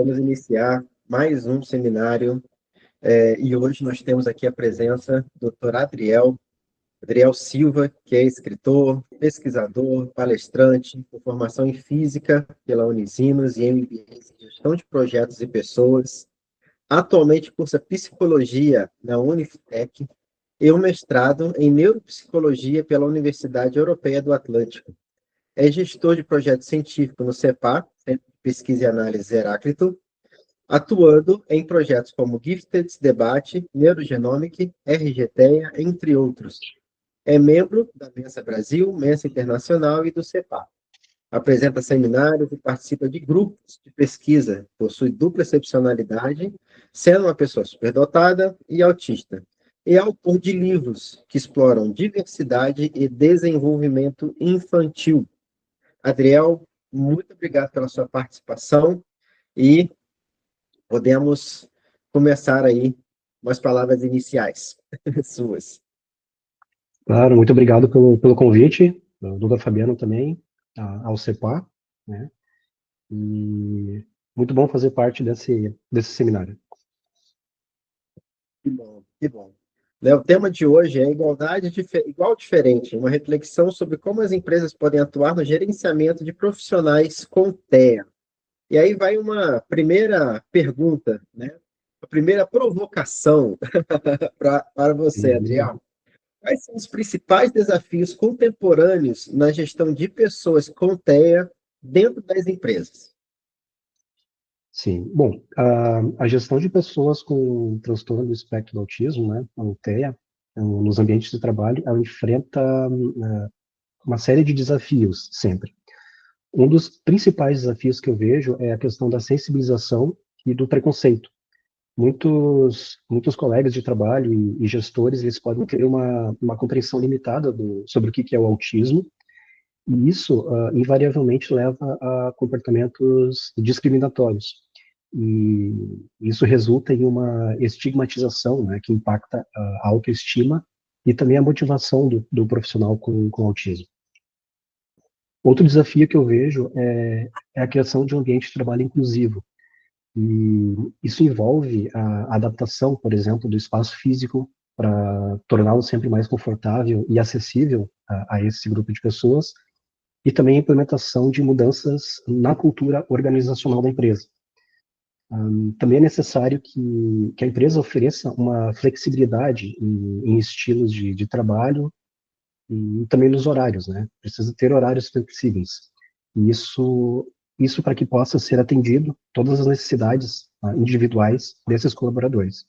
vamos iniciar mais um seminário e hoje nós temos aqui a presença do Dr. Adriel Silva, que é escritor, pesquisador, palestrante, com formação em Física pela Unisinos e MBA em Gestão de Projetos e Pessoas. Atualmente cursa Psicologia na Uniftec e um mestrado em Neuropsicologia pela Universidade Europeia do Atlântico. É gestor de projeto científico no CEPA, Centro de Pesquisa e Análise Heráclito, atuando em projetos como Gifted Debate, Neurogenomic, RGTEA, entre outros. É membro da Mensa Brasil, Mensa Internacional e do CEPA. Apresenta seminários e participa de grupos de pesquisa. Possui dupla excepcionalidade, sendo uma pessoa superdotada e autista. E é autor de livros que exploram diversidade e desenvolvimento infantil. Adriel, muito obrigado pela sua participação e podemos começar aí umas palavras iniciais suas. Claro, muito obrigado pelo convite, do Duda Fabiano também, ao CEPA, né? E muito bom fazer parte desse seminário. Que bom, que bom. O tema de hoje é igualdade igual diferente, uma reflexão sobre como as empresas podem atuar no gerenciamento de profissionais com TEA. E aí vai uma primeira pergunta, né? A primeira provocação para você, Adriel. Quais são os principais desafios contemporâneos na gestão de pessoas com TEA dentro das empresas? Sim, bom, a gestão de pessoas com transtorno do espectro do autismo, né, a TEA, nos ambientes de trabalho, ela enfrenta uma série de desafios sempre. Um dos principais desafios que eu vejo é a questão da sensibilização e do preconceito. Muitos colegas de trabalho e gestores, eles podem ter uma compreensão limitada sobre o que é o autismo, e isso invariavelmente leva a comportamentos discriminatórios. E isso resulta em uma estigmatização, né, que impacta a autoestima e também a motivação do profissional com autismo. Outro desafio que eu vejo é a criação de um ambiente de trabalho inclusivo. E isso envolve a adaptação, por exemplo, do espaço físico para torná-lo sempre mais confortável e acessível a esse grupo de pessoas, e também a implementação de mudanças na cultura organizacional da empresa. Também é necessário que a empresa ofereça uma flexibilidade em estilos de trabalho e também nos horários, né? Precisa ter horários flexíveis. E isso para que possa ser atendido todas as necessidades individuais desses colaboradores.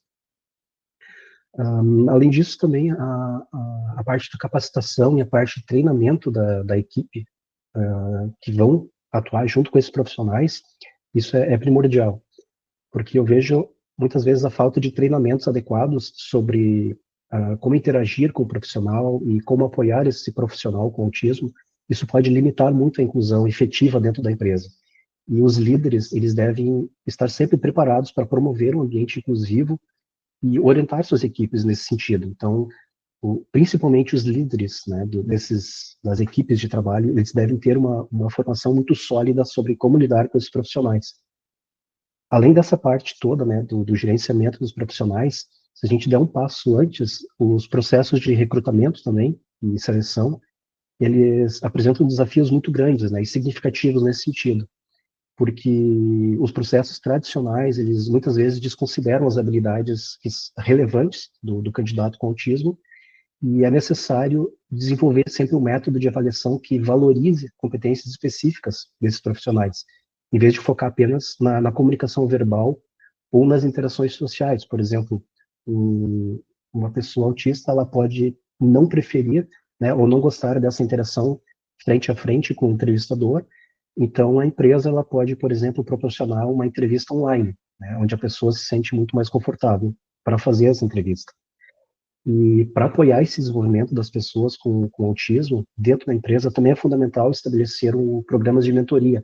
Além disso, também a parte da capacitação e a parte de treinamento da equipe que vão atuar junto com esses profissionais, isso é primordial, porque eu vejo muitas vezes a falta de treinamentos adequados sobre como interagir com o profissional e como apoiar esse profissional com autismo. Isso pode limitar muito a inclusão efetiva dentro da empresa. E os líderes, eles devem estar sempre preparados para promover um ambiente inclusivo e orientar suas equipes nesse sentido. Então, principalmente os líderes, né, das equipes de trabalho, eles devem ter uma formação muito sólida sobre como lidar com esses profissionais. Além dessa parte toda, né, do gerenciamento dos profissionais, se a gente der um passo antes, os processos de recrutamento também e seleção, eles apresentam desafios muito grandes, né, e significativos nesse sentido, porque os processos tradicionais, eles muitas vezes desconsideram as habilidades relevantes do candidato com autismo, e é necessário desenvolver sempre um método de avaliação que valorize competências específicas desses profissionais, em vez de focar apenas na comunicação verbal ou nas interações sociais. Por exemplo, uma pessoa autista, ela pode não preferir, né, ou não gostar dessa interação frente a frente com o entrevistador. Então, a empresa, ela pode, por exemplo, proporcionar uma entrevista online, né, onde a pessoa se sente muito mais confortável para fazer essa entrevista. E para apoiar esse desenvolvimento das pessoas com autismo dentro da empresa, também é fundamental estabelecer programas de mentoria.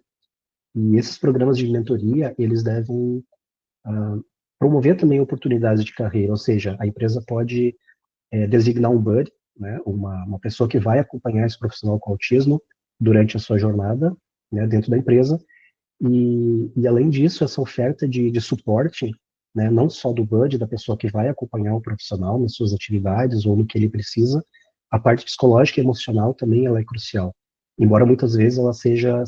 E esses programas de mentoria, eles devem promover também oportunidades de carreira, ou seja, a empresa pode designar um buddy, né, uma pessoa que vai acompanhar esse profissional com autismo durante a sua jornada, né, dentro da empresa, E além disso, essa oferta de suporte, né, não só do BUD, da pessoa que vai acompanhar o profissional nas suas atividades ou no que ele precisa, a parte psicológica e emocional também ela é crucial. Embora muitas vezes ela seja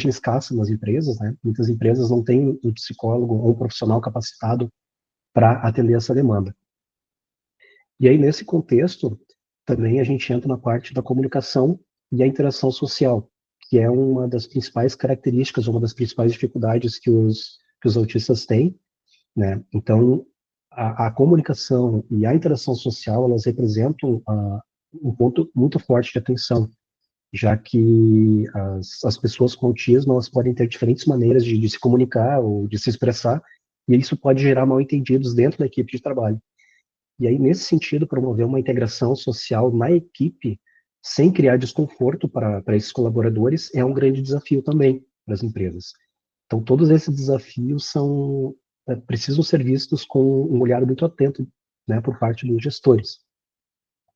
escassa nas empresas, né, muitas empresas não têm um psicólogo ou um profissional capacitado para atender essa demanda. E aí, nesse contexto, também a gente entra na parte da comunicação e a interação social, que é uma das principais características, uma das principais dificuldades que os autistas têm, né? Então, a comunicação e a interação social, elas representam um ponto muito forte de atenção, já que as pessoas com autismo, elas podem ter diferentes maneiras de se comunicar ou de se expressar, e isso pode gerar mal-entendidos dentro da equipe de trabalho. E aí, nesse sentido, promover uma integração social na equipe, sem criar desconforto para esses colaboradores, é um grande desafio também para as empresas. Então, todos esses desafios precisam ser vistos com um olhar muito atento, né, por parte dos gestores.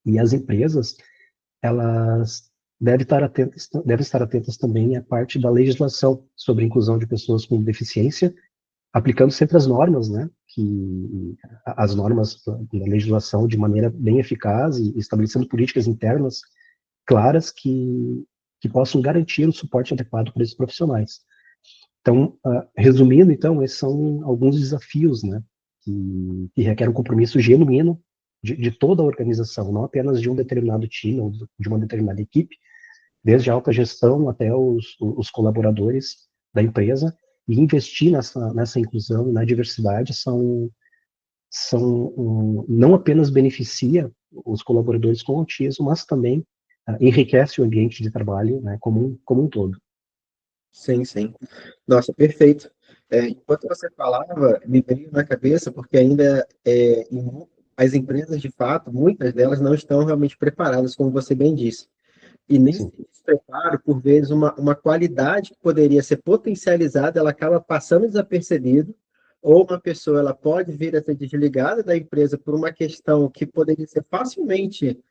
E as empresas, elas devem estar atentas também à parte da legislação sobre a inclusão de pessoas com deficiência, aplicando sempre as normas, né, as normas da legislação de maneira bem eficaz e estabelecendo políticas internas claras que possam garantir o suporte adequado para esses profissionais. Então, resumindo, então, esses são alguns desafios, né, que requerem um compromisso genuíno de toda a organização, não apenas de um determinado time ou de uma determinada equipe, desde a alta gestão até os colaboradores da empresa, e investir nessa inclusão e na diversidade não apenas beneficia os colaboradores com autismo, mas também enriquece o ambiente de trabalho, né, como um todo. Sim, sim. Nossa, perfeito. Enquanto você falava, me veio na cabeça, porque ainda as empresas, de fato, muitas delas não estão realmente preparadas, como você bem disse. E nesse Sim, despreparo, por vezes, uma qualidade que poderia ser potencializada, ela acaba passando desapercebido, ou uma pessoa ela pode vir a ser desligada da empresa por uma questão que poderia ser facilmente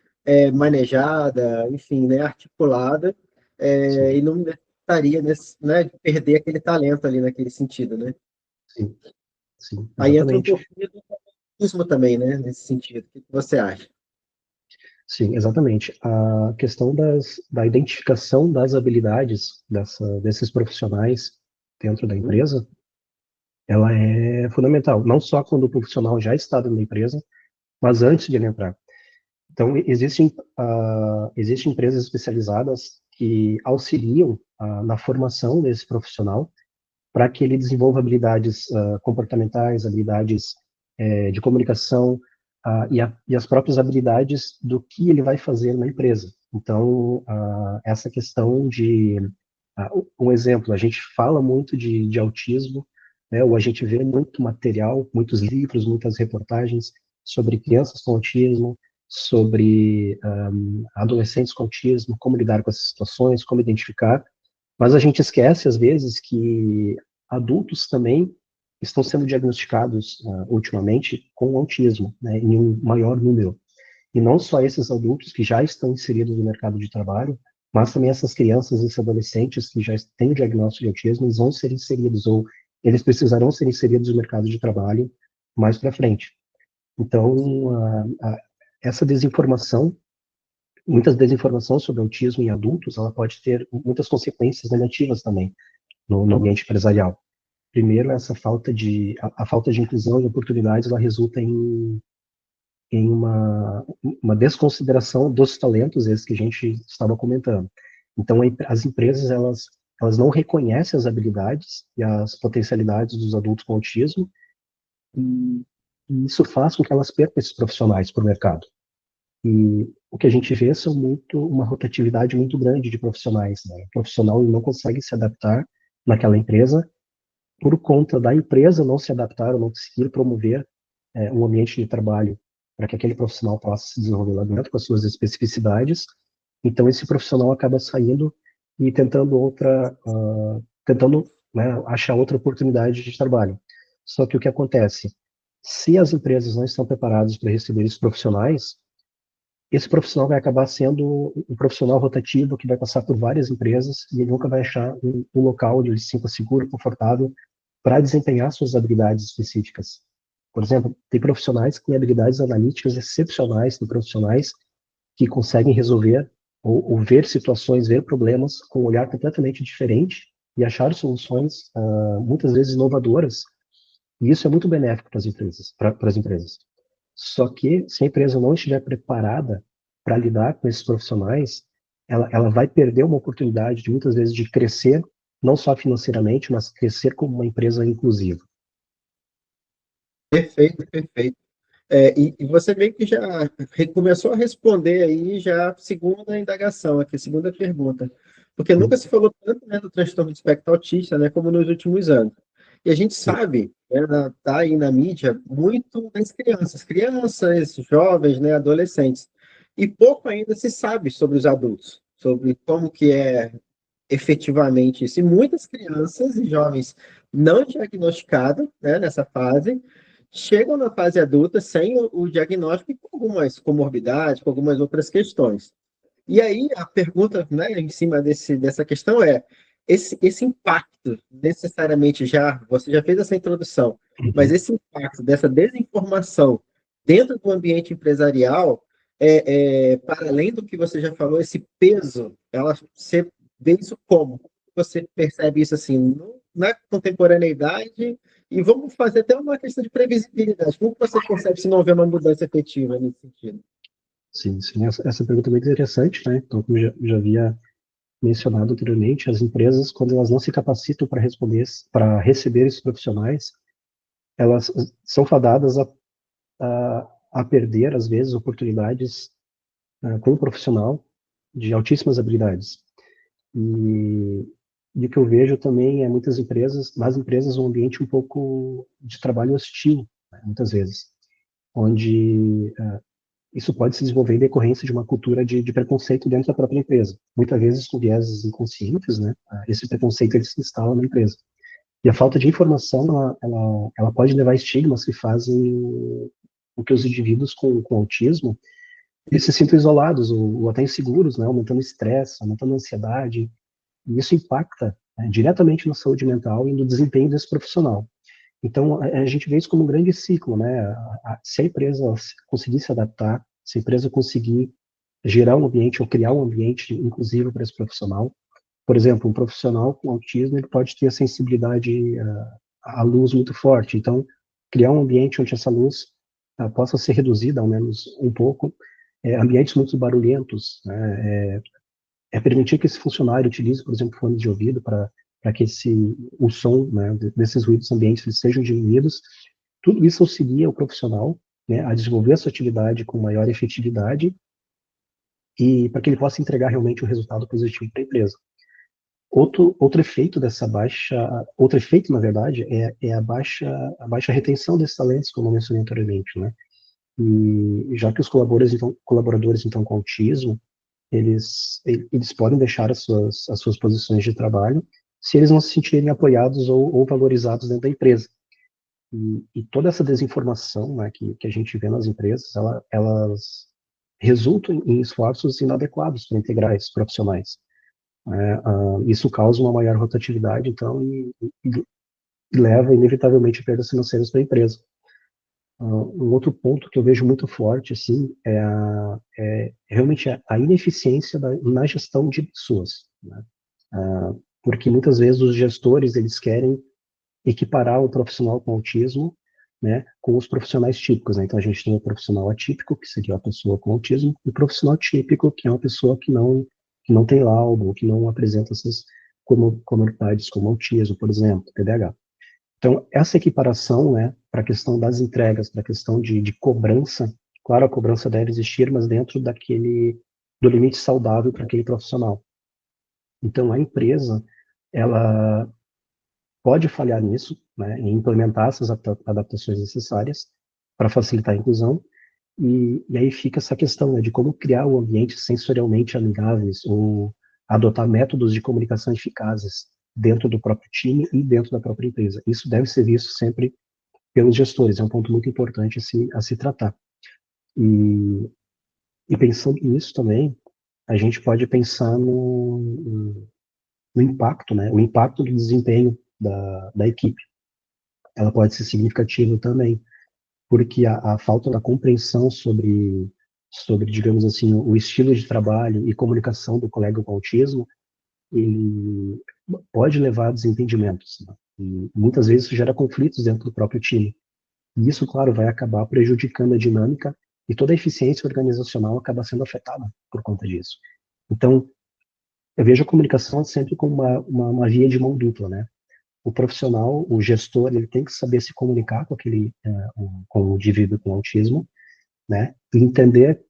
manejada, enfim, né, articulada, sim, e não estaria nesse, né, de perder aquele talento ali naquele sentido, né? sim, sim, Aí entra um exatamente. pouquinho do ismo também, né, nesse sentido. O que você acha? Sim, exatamente. A questão da identificação das habilidades desses profissionais dentro da Uhum. empresa, ela é fundamental, não só quando o profissional já está dentro da empresa, mas antes de ele entrar. Então, existem empresas especializadas que auxiliam na formação desse profissional para que ele desenvolva habilidades comportamentais, habilidades de comunicação e as próprias habilidades do que ele vai fazer na empresa. Então, essa questão um exemplo, a gente fala muito de autismo, né, ou a gente vê muito material, muitos livros, muitas reportagens sobre crianças com autismo, sobre adolescentes com autismo, como lidar com essas situações, como identificar, mas a gente esquece, às vezes, que adultos também estão sendo diagnosticados ultimamente com autismo, né, em um maior número. E não só esses adultos que já estão inseridos no mercado de trabalho, mas também essas crianças e esses adolescentes que já têm o diagnóstico de autismo, eles vão ser inseridos, ou eles precisarão ser inseridos no mercado de trabalho mais para frente. Então, essa desinformação, muitas desinformações sobre autismo em adultos, ela pode ter muitas consequências negativas também no ambiente empresarial. Primeiro, a falta de inclusão e oportunidades, ela resulta em uma desconsideração dos talentos, esses que a gente estava comentando. Então, as empresas, elas não reconhecem as habilidades e as potencialidades dos adultos com autismo, e, e isso faz com que elas percam esses profissionais para o mercado. E o que a gente vê são uma rotatividade muito grande de profissionais, né? O profissional não consegue se adaptar naquela empresa por conta da empresa não se adaptar ou não conseguir promover um ambiente de trabalho para que aquele profissional possa se desenvolver lá dentro com as suas especificidades. Então, esse profissional acaba saindo e tentando, né, achar outra oportunidade de trabalho. Só que o que acontece? Se as empresas não estão preparadas para receber esses profissionais, esse profissional vai acabar sendo um profissional rotativo que vai passar por várias empresas e ele nunca vai achar um local onde ele se sinta seguro, confortável para desempenhar suas habilidades específicas. Por exemplo, tem profissionais que têm habilidades analíticas excepcionais, tem profissionais que conseguem resolver ou ver situações, ver problemas com um olhar completamente diferente e achar soluções muitas vezes inovadoras. E isso é muito benéfico para as empresas, para as empresas. Só que se a empresa não estiver preparada para lidar com esses profissionais, ela vai perder uma oportunidade de muitas vezes de crescer, não só financeiramente, mas crescer como uma empresa inclusiva. Perfeito, perfeito. E você meio que já começou a responder aí já a segunda indagação aqui, a segunda pergunta. Porque nunca se falou tanto, né, do transtorno de espectro autista, né, como nos últimos anos. E a gente Sim, sabe, né, tá aí na mídia, muito das crianças, jovens, né, adolescentes. E pouco ainda se sabe sobre os adultos, sobre como que é efetivamente isso. E muitas crianças e jovens não diagnosticadas, né, nessa fase, chegam na fase adulta sem o diagnóstico e com algumas comorbidades, com algumas outras questões. E aí a pergunta, né, em cima dessa questão é, esse impacto, necessariamente você já fez essa introdução, mas uhum, esse impacto dessa desinformação dentro do ambiente empresarial, para além do que você já falou, esse peso, você vê isso como? Você percebe isso assim, na contemporaneidade, e vamos fazer até uma questão de previsibilidade. Como você percebe se não houver uma mudança efetiva nesse sentido? sim, sim. Essa pergunta é muito interessante, né? Então, como já havia mencionado anteriormente, as empresas, quando elas não se capacitam para responder, para receber esses profissionais, elas são fadadas a perder, às vezes, oportunidades com um profissional de altíssimas habilidades. E, e o que eu vejo também é muitas empresas, nas empresas, um ambiente um pouco de trabalho hostil, né, muitas vezes, onde isso pode se desenvolver em decorrência de uma cultura de preconceito dentro da própria empresa. Muitas vezes com vieses inconscientes, né? Esse preconceito ele se instala na empresa. E a falta de informação, ela pode levar a estigmas que fazem com que os indivíduos com autismo eles se sintam isolados ou até inseguros, né? Aumentando o estresse, aumentando a ansiedade. E isso impacta diretamente na saúde mental e no desempenho desse profissional. Então, a gente vê isso como um grande ciclo, né? Se a empresa conseguir se adaptar, se a empresa conseguir gerar um ambiente ou criar um ambiente inclusivo para esse profissional, por exemplo, um profissional com autismo, ele pode ter a sensibilidade à luz muito forte. Então, criar um ambiente onde essa luz possa ser reduzida, ao menos um pouco, ambientes muito barulhentos, né? Permitir que esse funcionário utilize, por exemplo, fones de ouvido para que o som, né, desses ruídos ambientes sejam diminuídos. Tudo isso auxilia o profissional, né, a desenvolver a sua atividade com maior efetividade e para que ele possa entregar realmente um resultado positivo para a empresa. Outro efeito dessa baixa, outro efeito, na verdade, é a baixa retenção desses talentos, como eu mencionei anteriormente, né? E já que os colaboradores então com autismo, eles podem deixar as suas posições de trabalho se eles não se sentirem apoiados ou valorizados dentro da empresa. E toda essa desinformação, né, que a gente vê nas empresas, elas resultam em esforços inadequados para integrar esses profissionais. Né? Isso causa uma maior rotatividade, então, e leva inevitavelmente a perdas financeiras para a empresa. Um outro ponto que eu vejo muito forte, assim, é realmente a ineficiência na gestão de pessoas, né? Porque muitas vezes os gestores, eles querem equiparar o profissional com autismo, né, com os profissionais típicos, né? Então a gente tem o profissional atípico, que seria a pessoa com autismo, e o profissional típico, que é uma pessoa que não tem laudo, que não apresenta essas comorbidades como autismo, por exemplo, TDAH. Então, essa equiparação, né, para a questão das entregas, para a questão de cobrança, claro, a cobrança deve existir, mas dentro do limite saudável para aquele profissional. Então, a empresa, ela pode falhar nisso, né, em implementar essas adaptações necessárias para facilitar a inclusão, e aí fica essa questão, né, de como criar um ambiente sensorialmente amigáveis ou adotar métodos de comunicação eficazes dentro do próprio time e dentro da própria empresa. Isso deve ser visto sempre pelos gestores, é um ponto muito importante a se tratar. E E pensando nisso também, a gente pode pensar no impacto, né? O impacto do desempenho da equipe. Ela pode ser significativa também, porque a falta da compreensão sobre, digamos assim, o estilo de trabalho e comunicação do colega com autismo, ele pode levar a desentendimentos, né? E muitas vezes isso gera conflitos dentro do próprio time. E isso, claro, vai acabar prejudicando a dinâmica e toda a eficiência organizacional acaba sendo afetada por conta disso. Então, eu vejo a comunicação sempre como uma via de mão dupla, né? O profissional, o gestor, ele tem que saber se comunicar com com o indivíduo com autismo, né? E entender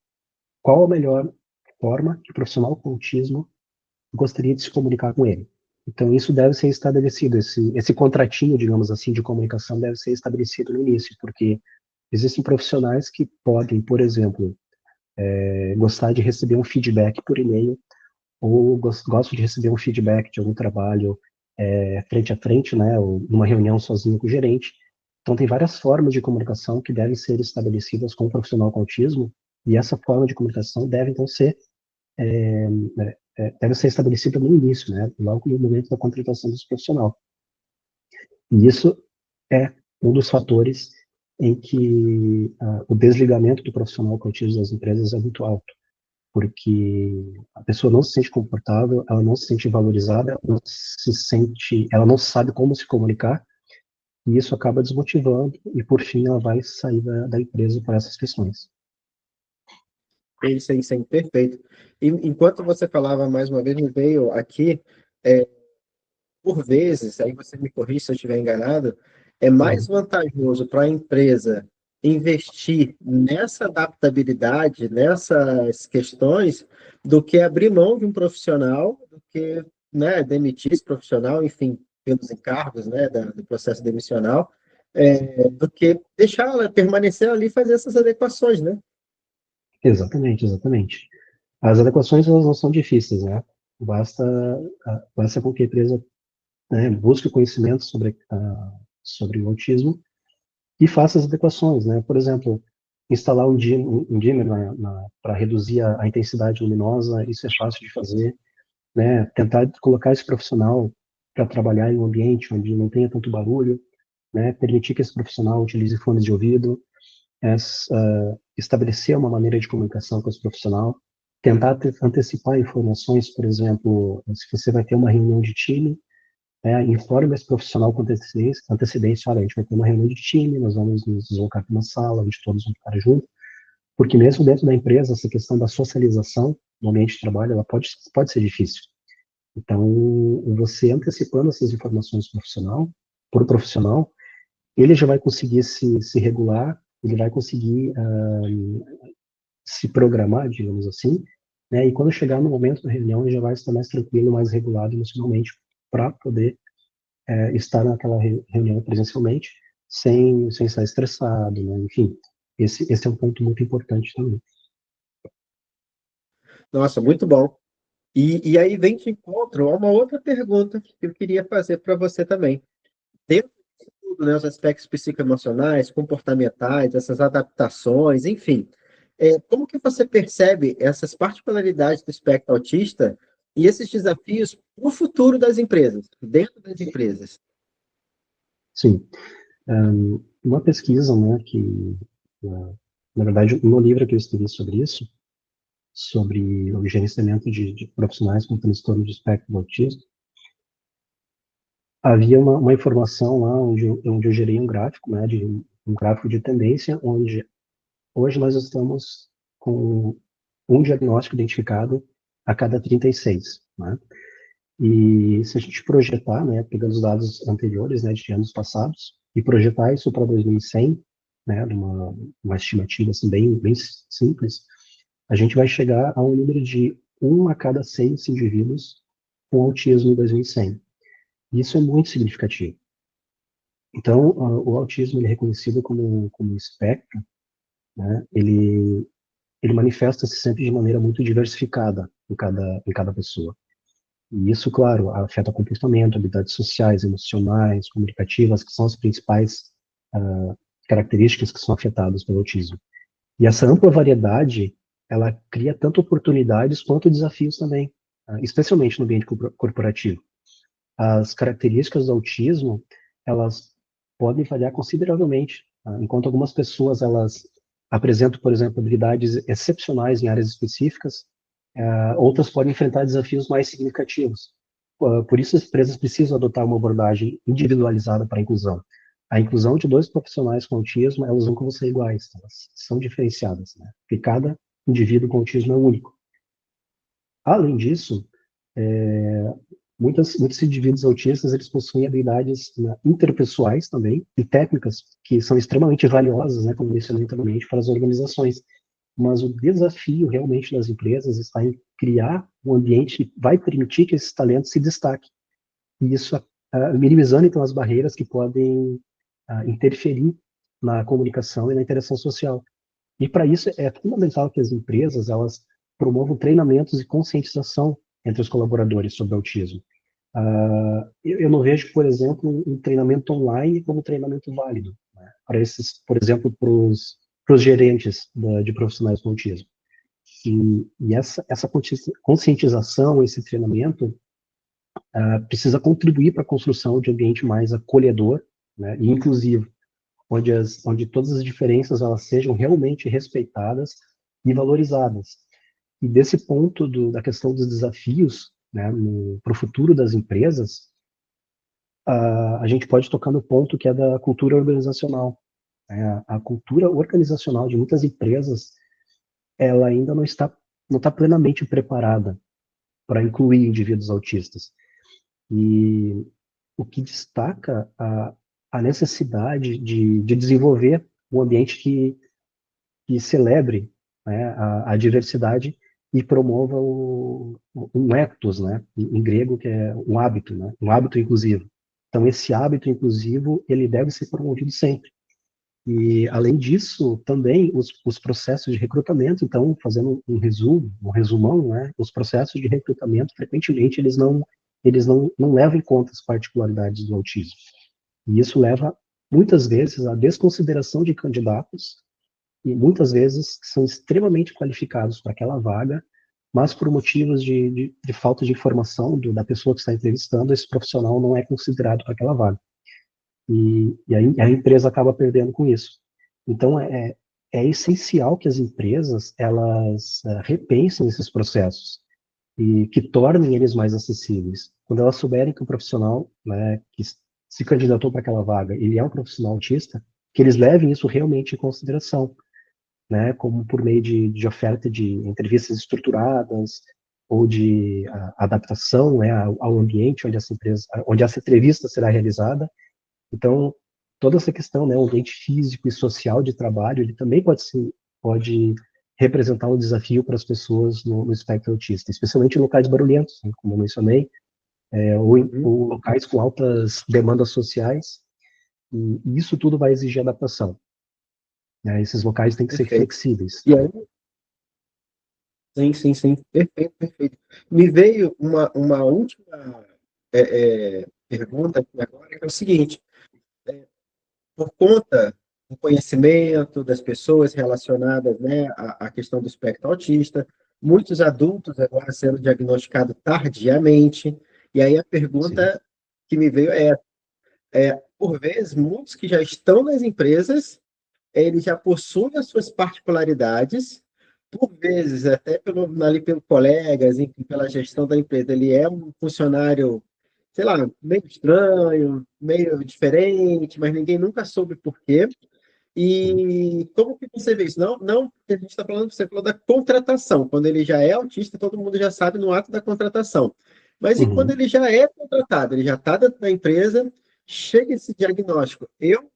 qual a melhor forma que o profissional com autismo gostaria de se comunicar com ele. Então, isso deve ser estabelecido, esse contratinho, digamos assim, de comunicação deve ser estabelecido no início, porque existem profissionais que podem, por exemplo, gostar de receber um feedback por e-mail, ou gostam de receber um feedback de algum trabalho frente a frente, né, ou numa reunião sozinho com o gerente. Então, tem várias formas de comunicação que devem ser estabelecidas com o profissional com autismo, e essa forma de comunicação deve, então, deve ser estabelecida no início, né, logo no momento da contratação desse profissional. E isso é um dos fatores em que o desligamento do profissional com autismo das empresas é muito alto, porque a pessoa não se sente confortável, ela não se sente valorizada, ela não sabe como se comunicar, e isso acaba desmotivando, e por fim ela vai sair da empresa por essas questões. Isso aí, perfeito. E enquanto você falava, mais uma vez, me veio aqui, por vezes, aí você me corrige se eu estiver enganado, é mais vantajoso para a empresa investir nessa adaptabilidade, nessas questões, do que abrir mão de um profissional, do que, né, demitir esse profissional, enfim, pelos encargos, né, do processo demissional, do que deixar ela permanecer ali e fazer essas adequações, né? Exatamente, exatamente. As adequações, elas não são difíceis, né? Basta, basta com que a empresa, né, busque conhecimento sobre o autismo e faça as adequações, né? Por exemplo, instalar um dimmer para reduzir a intensidade luminosa, isso é fácil de fazer, né? Tentar colocar esse profissional para trabalhar em um ambiente onde não tenha tanto barulho, né? Permitir que esse profissional utilize fones de ouvido, estabelecer uma maneira de comunicação com esse profissional, tentar antecipar informações, por exemplo, se você vai ter uma reunião de time, informe esse profissional com antecedência, olha, a gente vai ter uma reunião de time, nós vamos nos deslocar para uma sala onde todos vão ficar juntos, porque mesmo dentro da empresa, essa questão da socialização no ambiente de trabalho, ela pode ser difícil. Então, você antecipando essas informações por profissional, ele já vai conseguir se regular, ele vai conseguir se programar, digamos assim, né? E quando chegar no momento da reunião, ele já vai estar mais tranquilo, mais regulado emocionalmente para poder estar naquela reunião presencialmente sem estar estressado, né? Enfim, esse é um ponto muito importante também. Nossa, muito bom. E aí vem de encontro a uma outra pergunta que eu queria fazer para você também. Dentro de tudo, né, os aspectos psicoemocionais, comportamentais, essas adaptações, enfim, como que você percebe essas particularidades do espectro autista e esses desafios para o futuro das empresas, dentro das empresas? Sim, uma pesquisa, né, na verdade, no livro que eu escrevi sobre isso, sobre o gerenciamento de profissionais com transtorno de espectro do autismo, havia uma informação lá onde eu gerei um gráfico, né, um gráfico de tendência, onde hoje nós estamos com um diagnóstico identificado a cada 36, né? E se a gente projetar, né, pegando os dados anteriores, né, de anos passados, e projetar isso para 2100, né, uma estimativa assim, bem simples, a gente vai chegar a um número de 1 a cada 6 indivíduos com autismo em 2100. Isso é muito significativo. Então, o autismo ele é reconhecido como um espectro, né, ele manifesta-se sempre de maneira muito diversificada em cada pessoa. E isso, claro, afeta comportamento, habilidades sociais, emocionais, comunicativas, que são as principais características que são afetadas pelo autismo. E essa ampla variedade ela cria tanto oportunidades quanto desafios também, especialmente no ambiente corporativo. As características do autismo, elas podem variar consideravelmente, enquanto algumas pessoas, elas apresentam, por exemplo, habilidades excepcionais em áreas específicas, outras podem enfrentar desafios mais significativos. Por isso, as empresas precisam adotar uma abordagem individualizada para a inclusão. A inclusão de dois profissionais com autismo, elas nunca vão ser iguais, elas são diferenciadas, né? Porque cada indivíduo com autismo é único. Além disso, muitos indivíduos autistas, eles possuem habilidades, né, interpessoais também, e técnicas que são extremamente valiosas, né, como mencionei anteriormente, para as organizações. Mas o desafio realmente das empresas está em criar um ambiente que vai permitir que esses talentos se destaquem. E isso minimizando, então, as barreiras que podem interferir na comunicação e na interação social. E para isso é fundamental que as empresas, elas promovam treinamentos e conscientização entre os colaboradores sobre autismo. Eu não vejo, por exemplo, um treinamento online como treinamento válido, né, para esses, por exemplo, para os gerentes de profissionais com autismo. E essa conscientização, esse treinamento, precisa contribuir para a construção de um ambiente mais acolhedor, né, e inclusivo, onde todas as diferenças elas sejam realmente respeitadas e valorizadas. E desse ponto da questão dos desafios, né, para o futuro das empresas, a gente pode tocar no ponto que é da cultura organizacional. A cultura organizacional de muitas empresas, ela ainda não está plenamente preparada para incluir indivíduos autistas. E o que destaca a necessidade de desenvolver um ambiente que celebre, né, a diversidade e promova um ethos, né, em grego, que é um hábito, né, um hábito inclusivo. Então, esse hábito inclusivo, ele deve ser promovido sempre. E, além disso, também os processos de recrutamento, então, fazendo um resumão, né, os processos de recrutamento, frequentemente, eles não levam em conta as particularidades do autismo. E isso leva, muitas vezes, à desconsideração de candidatos, e muitas vezes são extremamente qualificados para aquela vaga, mas por motivos de falta de informação da pessoa que está entrevistando, esse profissional não é considerado para aquela vaga. E aí a empresa acaba perdendo com isso. Então, é essencial que as empresas, elas repensem esses processos e que tornem eles mais acessíveis. Quando elas souberem que o profissional, né, que se candidatou para aquela vaga, ele é um profissional autista, que eles levem isso realmente em consideração, né, como por meio de oferta de entrevistas estruturadas ou de adaptação, né, ao ambiente onde essa entrevista será realizada. Então, toda essa questão, né, o ambiente físico e social de trabalho, ele também pode representar um desafio para as pessoas no espectro autista, especialmente em locais barulhentos, né, como eu mencionei, ou locais com altas demandas sociais, e isso tudo vai exigir adaptação. Né, esses locais têm que ser flexíveis. E aí, sim, perfeito, perfeito. Me veio uma última pergunta aqui agora, que é o seguinte: por conta do conhecimento das pessoas relacionadas, né, à questão do espectro autista, muitos adultos agora sendo diagnosticados tardiamente, e aí a pergunta Sim. que me veio por vezes, muitos que já estão nas empresas, eles já possuem as suas particularidades, por vezes, até ali pelo colegas, enfim, pela gestão da empresa, ele é um funcionário, sei lá, meio estranho, meio diferente, mas ninguém nunca soube por quê. E como que você vê isso? Não, porque a gente está falando, você falou da contratação. Quando ele já é autista, todo mundo já sabe no ato da contratação. Mas e quando ele já é contratado, ele já está dentro da empresa, chega esse diagnóstico? Eu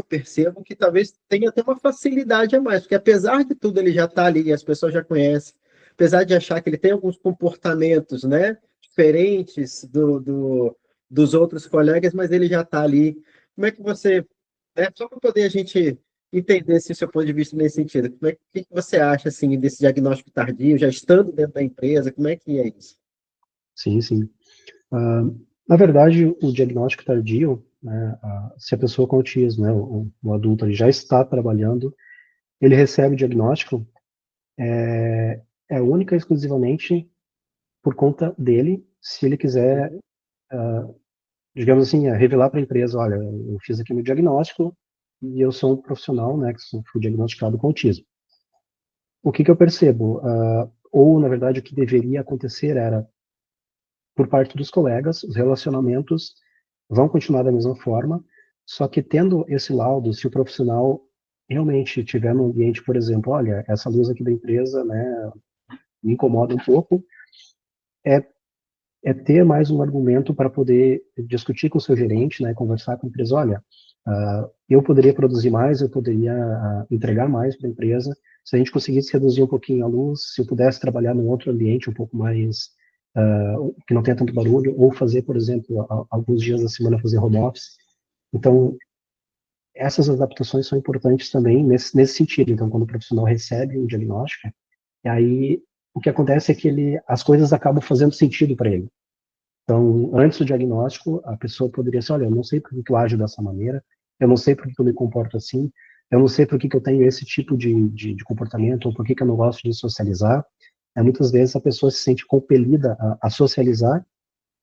percebo que talvez tenha até uma facilidade a mais, porque apesar de tudo ele já está ali, e as pessoas já conhecem, apesar de achar que ele tem alguns comportamentos, né, diferentes dos outros colegas, mas ele já está ali. Como é que você, só para poder a gente entender se o seu ponto de vista nesse sentido, como é que você acha assim desse diagnóstico tardio, já estando dentro da empresa, como é que é isso? Sim, sim. Na verdade, o diagnóstico tardio, né, se a pessoa com autismo, né, o adulto, ele já está trabalhando, ele recebe o diagnóstico, é única e exclusivamente por conta dele, se ele quiser, digamos assim, revelar para a empresa, olha, eu fiz aqui meu diagnóstico e eu sou um profissional, né, que fui diagnosticado com autismo. O que eu percebo? Ou, na verdade, o que deveria acontecer era, por parte dos colegas, os relacionamentos vão continuar da mesma forma, só que tendo esse laudo, se o profissional realmente tiver no ambiente, por exemplo, olha, essa luz aqui da empresa, né, me incomoda um pouco, é, é ter mais um argumento para poder discutir com o seu gerente, né, conversar com a empresa, olha, eu poderia produzir mais, eu poderia entregar mais para a empresa, se a gente conseguisse reduzir um pouquinho a luz, se eu pudesse trabalhar num outro ambiente um pouco mais, que não tenha tanto barulho, ou fazer, por exemplo, alguns dias da semana fazer home office. Então, essas adaptações são importantes também nesse sentido. Então, quando o profissional recebe um diagnóstico, e aí o que acontece é que as coisas acabam fazendo sentido para ele. Então, antes do diagnóstico, a pessoa poderia ser, olha, eu não sei por que eu ajo dessa maneira, eu não sei por que eu me comporto assim, eu não sei por que eu tenho esse tipo de comportamento, ou por que eu não gosto de socializar. Muitas vezes a pessoa se sente compelida a socializar,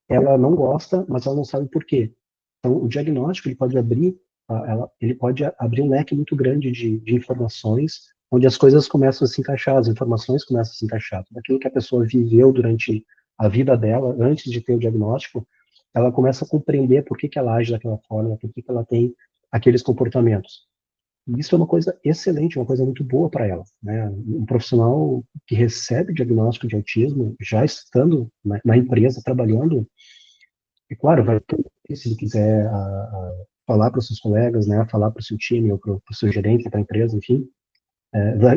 ela não gosta, mas ela não sabe por quê. Então, o diagnóstico ele pode abrir um leque muito grande de informações, onde as coisas começam a se encaixar, as informações começam a se encaixar. Tudo aquilo que a pessoa viveu durante a vida dela, antes de ter o diagnóstico, ela começa a compreender por que ela age daquela forma, por que ela tem aqueles comportamentos. E isso é uma coisa excelente, uma coisa muito boa para ela, né? Um profissional que recebe diagnóstico de autismo, já estando na empresa, trabalhando, e claro, vai ter, se ele quiser falar para os seus colegas, né, falar para o seu time ou para o seu gerente, para a empresa, enfim,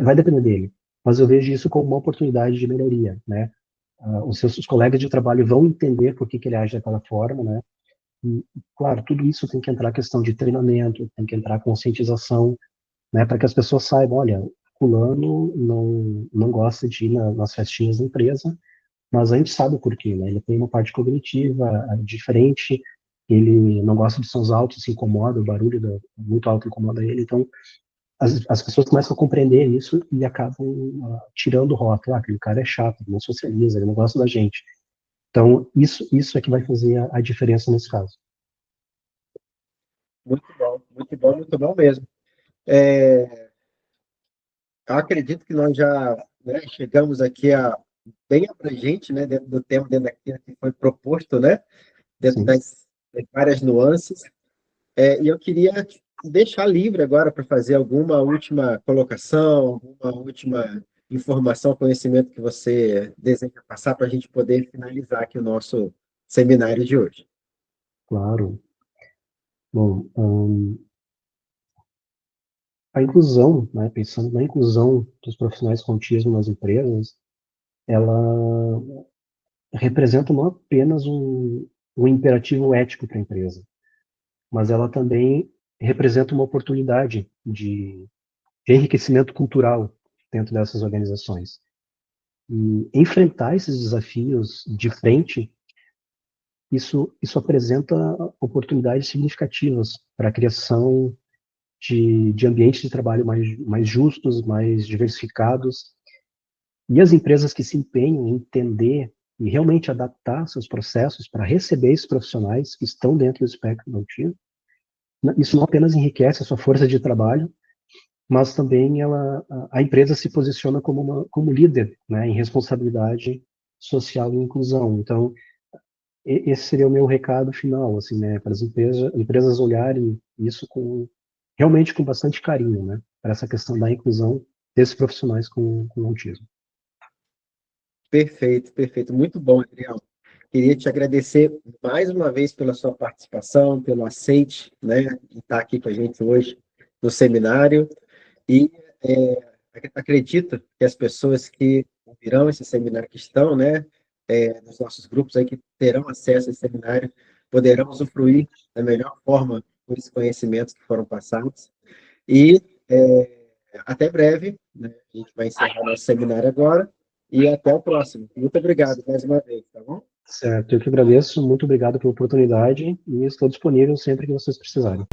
vai depender dele. Mas eu vejo isso como uma oportunidade de melhoria, né? Os colegas de trabalho vão entender por que ele age daquela forma, né? E, claro, tudo isso tem que entrar questão de treinamento, tem que entrar conscientização, né, para que as pessoas saibam, olha, fulano não gosta de ir nas festinhas da empresa, mas a gente sabe o porquê, né? Ele tem uma parte cognitiva diferente, ele não gosta de sons altos, se incomoda, o barulho muito alto incomoda ele, então as pessoas começam a compreender isso e acabam tirando o rótulo, aquele cara é chato, ele não socializa, ele não gosta da gente. Então, isso é que vai fazer a diferença nesse caso. Muito bom, muito bom, muito bom mesmo. É, eu acredito que nós já, né, chegamos aqui bem abrangente, né, dentro do tema, dentro daquilo que foi proposto, né, dentro Sim. das várias nuances. E eu queria deixar livre agora para fazer alguma última colocação, alguma última informação, conhecimento que você deseja passar para a gente poder finalizar aqui o nosso seminário de hoje. Claro. Bom, a inclusão, né, pensando na inclusão dos profissionais com autismo nas empresas, ela representa não apenas um imperativo ético para a empresa, mas ela também representa uma oportunidade de enriquecimento cultural dentro dessas organizações. E enfrentar esses desafios de frente, isso apresenta oportunidades significativas para a criação de ambientes de trabalho mais justos, mais diversificados. E as empresas que se empenham em entender e realmente adaptar seus processos para receber esses profissionais que estão dentro do espectro do autismo, isso não apenas enriquece a sua força de trabalho, mas também a empresa se posiciona como líder, né, em responsabilidade social e inclusão. Então, esse seria o meu recado final, assim, né, para as empresas olharem isso realmente com bastante carinho, né, para essa questão da inclusão desses profissionais com autismo. Perfeito, perfeito. Muito bom, Adriel. Queria te agradecer mais uma vez pela sua participação, pelo aceite, né, de estar aqui com a gente hoje no seminário. E acredito que as pessoas que ouvirão esse seminário, que estão, né, nos nossos grupos aí, que terão acesso a esse seminário, poderão usufruir da melhor forma com esses conhecimentos que foram passados. E até breve, né? A gente vai encerrar nosso seminário agora e até o próximo. Muito obrigado mais uma vez, tá bom? Certo, eu que agradeço, muito obrigado pela oportunidade e estou disponível sempre que vocês precisarem.